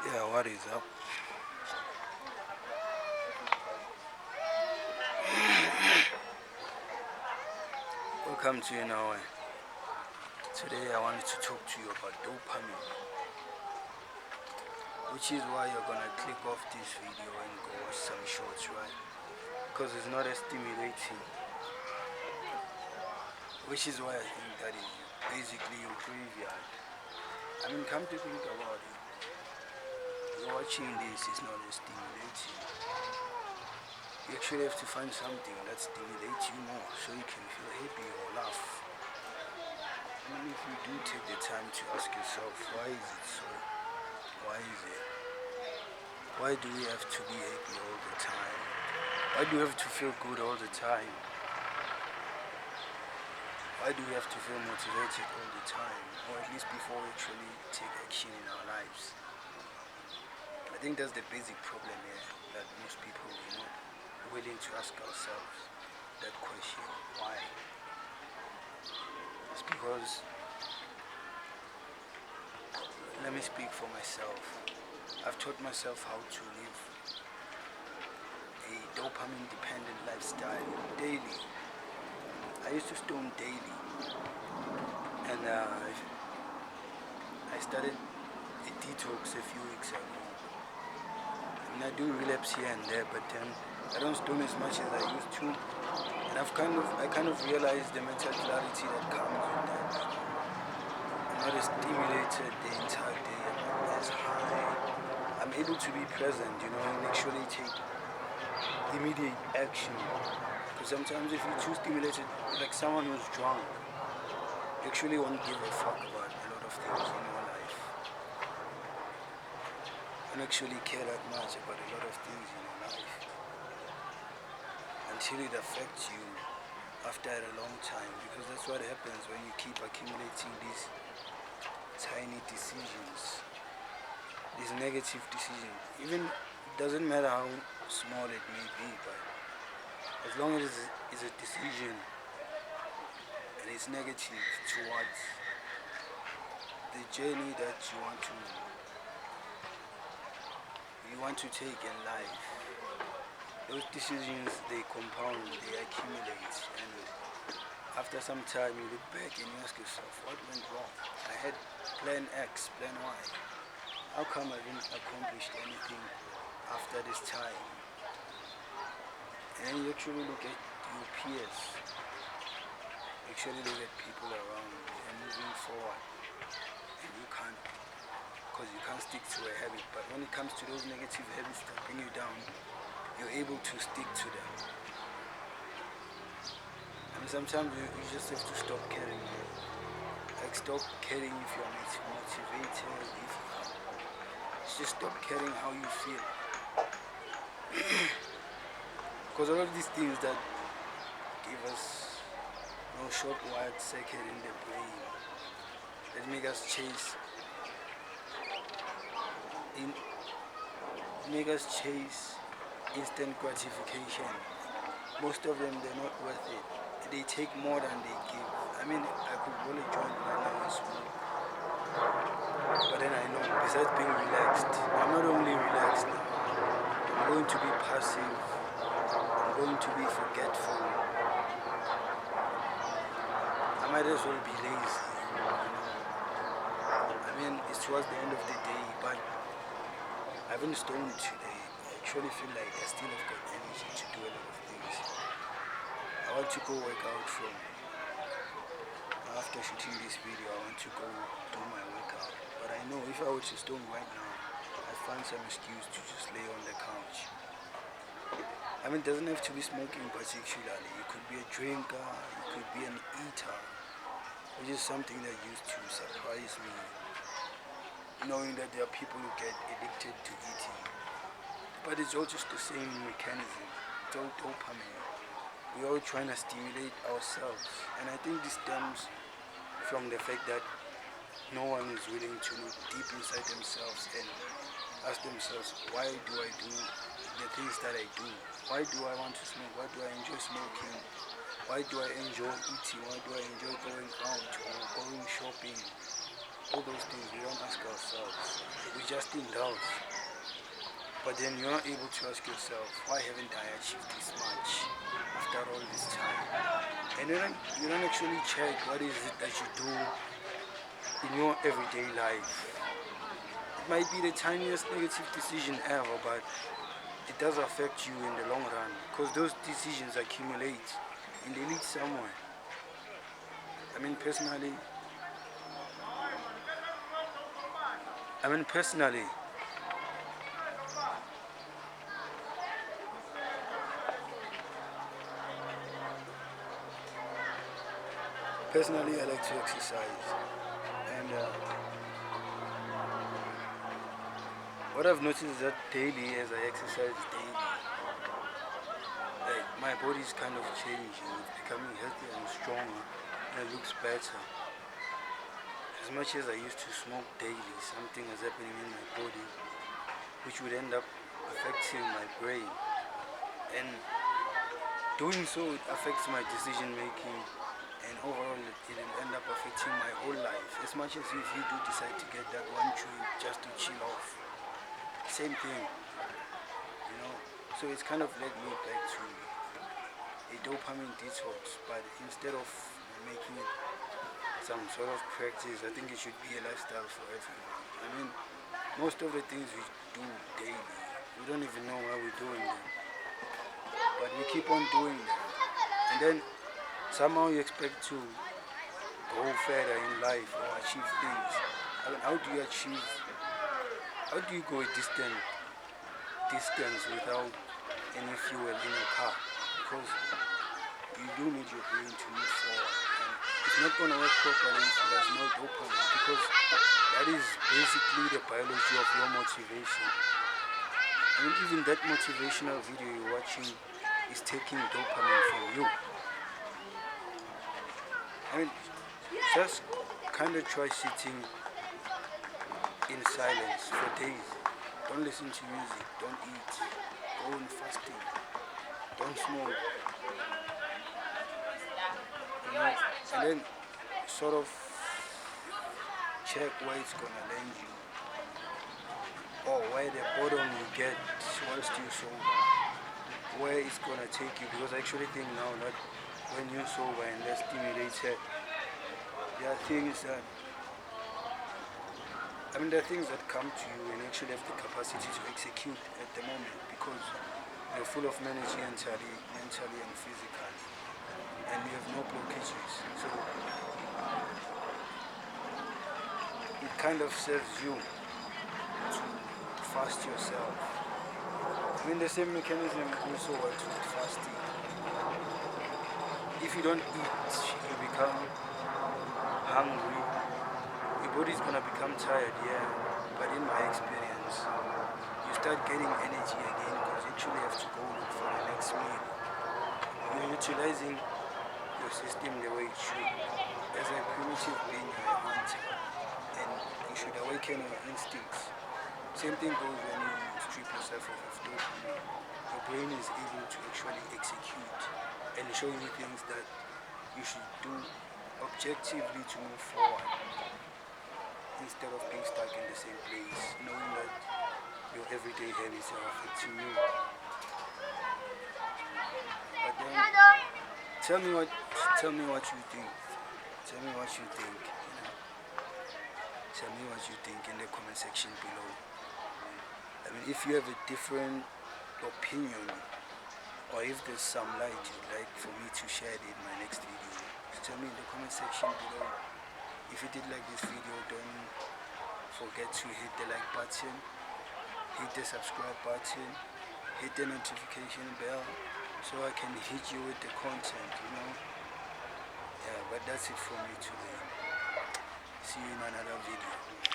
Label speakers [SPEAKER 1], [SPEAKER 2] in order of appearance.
[SPEAKER 1] Yeah, what is up? Welcome to today I wanted to talk to you about dopamine, which is why you're gonna click off this video and go watch some shorts, right? Because it's not as stimulating, which is why I think that is basically your graveyard. I mean, come to think about it, watching this is not as stimulating. You actually have to find something that stimulates you more so you can feel happy or laugh. I mean, if you do take the time to ask yourself, why is it so? Why is it? Why do we have to be happy all the time? Why do we have to feel good all the time? Why do we have to feel motivated all the time? Or at least before we actually take action in our lives? I think that's the basic problem here, that most people are not willing to ask ourselves that question, why? It's because, let me speak for myself. I've taught myself how to live a dopamine dependent lifestyle daily. I used to stone daily, and I started a detox a few weeks ago. I mean, I do relapse here and there, but I don't stone as much as I used to, and I kind of realized the mental clarity that comes with that. I'm not as stimulated the entire day. I'm not as high. I'm able to be present, and actually take immediate action. Because sometimes if you're too stimulated, like someone who's drunk, you actually won't give a fuck about a lot of things in your life. You don't actually care that much about a lot of things in your life until it affects you after a long time. Because that's what happens when you keep accumulating these tiny decisions, these negative decisions. Even it doesn't matter how small it may be, but as long as it's a decision and it's negative towards the journey that you want to take in life, those decisions, they compound, they accumulate, and after some time you look back and you ask yourself, what went wrong? I had plan X, plan Y. How come I didn't accomplish anything after this time? And then you actually look at your peers, you actually look at people around you and moving forward, and you can't, because you can't stick to a habit. But when it comes to those negative habits that bring you down, you're able to stick to them. I mean, sometimes you just have to stop caring. Like, stop caring if you're motivated, just stop caring how you feel. Because all of these things that give us no short wired circuit in the brain, that make us chase instant gratification. Most of them, they're not worth it. They take more than they give. I mean, I could roll a joint right now and smoke, but then I know, besides being relaxed, I'm not only relaxed now, I'm going to be passive, I'm going to be forgetful. I might as well be lazy. I mean, it's towards the end of the day, but I haven't stoned today. I actually feel like I still have got energy to do a lot of things. I want to go work out after shooting this video. I want to go do my workout. But I know if I were to stone right now, I'd find some excuse to just lay on the couch. I mean, it doesn't have to be smoking particularly. You could be a drinker, you could be an eater, which is something that used to surprise me, knowing that there are people who get addicted to eating. But it's all just the same mechanism. It's all dopamine. We're all trying to stimulate ourselves. And I think this stems from the fact that no one is willing to look deep inside themselves and ask themselves, why do I do the things that I do? Why do I want to smoke? Why do I enjoy smoking? Why do I enjoy eating? Why do I enjoy going out or going shopping all those things we don't ask ourselves. We just indulge. But then you're not able to ask yourself, why haven't I achieved this much after all this time? And you don't actually check what is it that you do in your everyday life. It might be the tiniest negative decision ever, but it does affect you in the long run because those decisions accumulate and they lead somewhere. I mean, personally, I mean, personally, personally, I like to exercise, and what I've noticed is that daily, as I exercise daily, like my body's kind of changing. It's becoming healthier and stronger, and it looks better. As much as I used to smoke daily, something was happening in my body, which would end up affecting my brain, and doing so it affects my decision making, and overall it'll end up affecting my whole life. As much as if you do decide to get that one trip just to chill off, same thing, you know. So it's kind of led me back to a dopamine detox, but instead of making it some sort of practice, I think it should be a lifestyle for everyone. I mean, most of the things we do daily, we don't even know why we're doing them, but we keep on doing them, and then somehow you expect to go further in life or achieve things. I mean, how do you go a distance without any fuel in your car? Because you do need your brain to move forward, and it's not going to work properly if there's no dopamine, because that is basically the biology of your motivation. I mean, even that motivational video you're watching is taking dopamine from you. I mean, just kind of try sitting in silence for days. Don't listen to music, don't eat, go on fasting, don't smoke, you know, and then sort of check where it's gonna land you, or where the boredom you get whilst you sober, where it's gonna take you. Because I actually think now that when you're sober and less stimulated, there are things that there are things that come to you and actually have the capacity to execute at the moment, because you're full of energy mentally and physically, and you have no blockages. So it kind of serves you to fast yourself. I mean, the same mechanism also works with fasting. If you don't eat, you become hungry. Your body's gonna become tired, yeah. But in my experience, you start getting energy again because you actually have to go look for the next meal. You're utilizing your system the way it should. As a primitive being, you're a hunter, and you should awaken your instincts. Same thing goes when you strip yourself of dopamine. Your brain is able to actually execute and show you things that you should do objectively to move forward, instead of being stuck in the same place, knowing that your everyday habits are affecting you. But then, tell me what you think. Tell me what you think. Tell me what you think in the comment section below. I mean, if you have a different opinion, or if there's some light you'd like for me to share it in my next video, just tell me in the comment section below. If you did like this video, don't forget to hit the like button, hit the subscribe button, hit the notification bell, so I can hit you with the content, you know. Yeah, but that's it for me today. See you in another video.